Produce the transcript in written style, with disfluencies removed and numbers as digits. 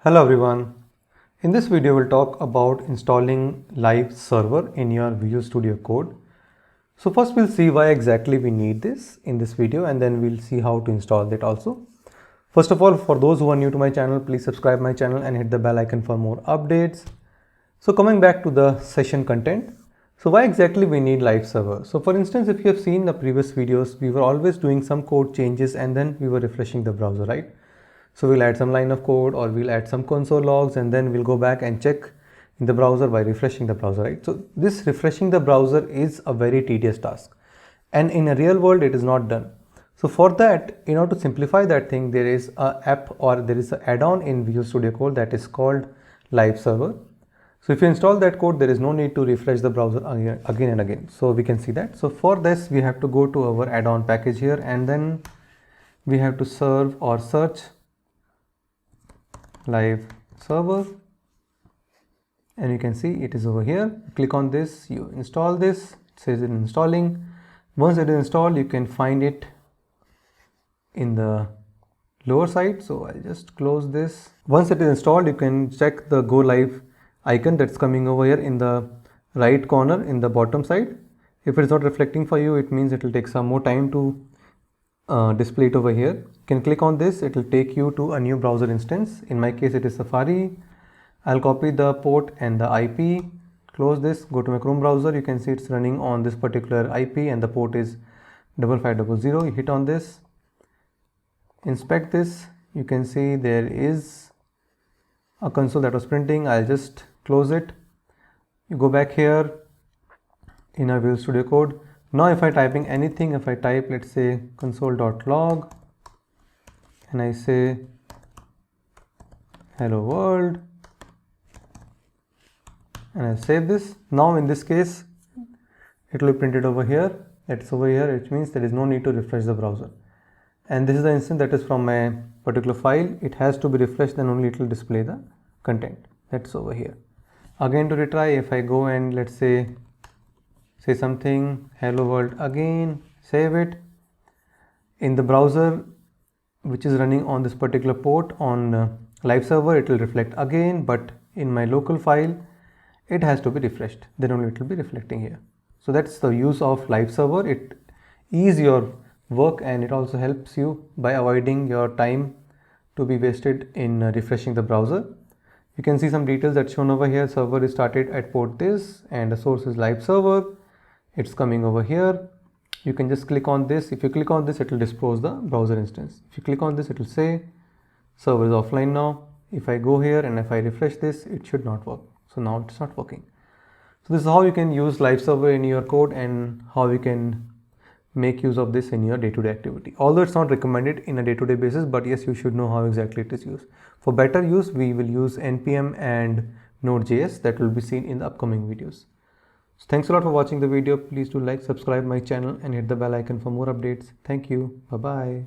Hello everyone. In this video we'll talk about installing LiveServer in your Visual Studio Code. So first we'll see why exactly we need this in this video, and then we'll see how to install it also. First of all, for those who are new to my channel, please subscribe my channel and hit the bell icon for more updates. So coming back to the session content. So why exactly we need LiveServer? So for instance, if you have seen the previous videos, we were always doing some code changes and then we were refreshing the browser, right? So we'll add some line of code or we'll add some console logs and then we'll go back and check in the browser by refreshing the browser, right? So this refreshing the browser is a very tedious task, and in a real world it is not done. So for that, in order to simplify that thing, there is a app or there is an add-on in Visual Studio Code that is called LiveServer. So if you install that code, there is no need to refresh the browser again and again. So we can see that. So for this, we have to go to our add-on package here, and then we have to serve or search LiveServer, and you can see it is over here. Click on this, you install this, it says it's installing. Once it is installed, you can find it in the lower side. So I'll just close this. Once it is installed, you can check the go live icon that's coming over here in the right corner in the bottom side. If it is not reflecting for you, it means it will take some more time to display it over here. You can click on this, it will take you to a new browser instance. In my case it is Safari. I'll copy the port and the IP, close this, go to my Chrome browser. You can see it's running on this particular IP and the port is 5500. You hit on this, inspect this, you can see there is a console that was printing. I'll just close it. You go back here in our Visual Studio Code. Now if I typing anything, if I type, let's say console.log, and I say hello world, and I save this. Now in this case it will be printed over here. It's over here, which means there is no need to refresh the browser. And this is the instance that is from my particular file. It has to be refreshed, then only it will display the content. That's over here. Again, to retry, if I go and let's say something hello world again, save it. In the browser which is running on this particular port on LiveServer, it will reflect again, but in my local file it has to be refreshed, then only it will be reflecting here. So that's the use of LiveServer. It eases your work and it also helps you by avoiding your time to be wasted in refreshing the browser. You can see some details that's shown over here. Server is started at port this and the source is LiveServer. It's coming over here. You can just click on this. If you click on this, it will dispose the browser instance. If you click on this, it will say server is offline now. If I go here and if I refresh this, it should not work. So now it's not working. So this is how you can use LiveServer in your code and how you can make use of this in your day-to-day activity. Although it's not recommended in a day-to-day basis, but yes, you should know how exactly it is used. For better use, we will use NPM and Node.js that will be seen in the upcoming videos. So thanks a lot for watching the video. Please do like, subscribe my channel and hit the bell icon for more updates. Thank you. Bye-bye.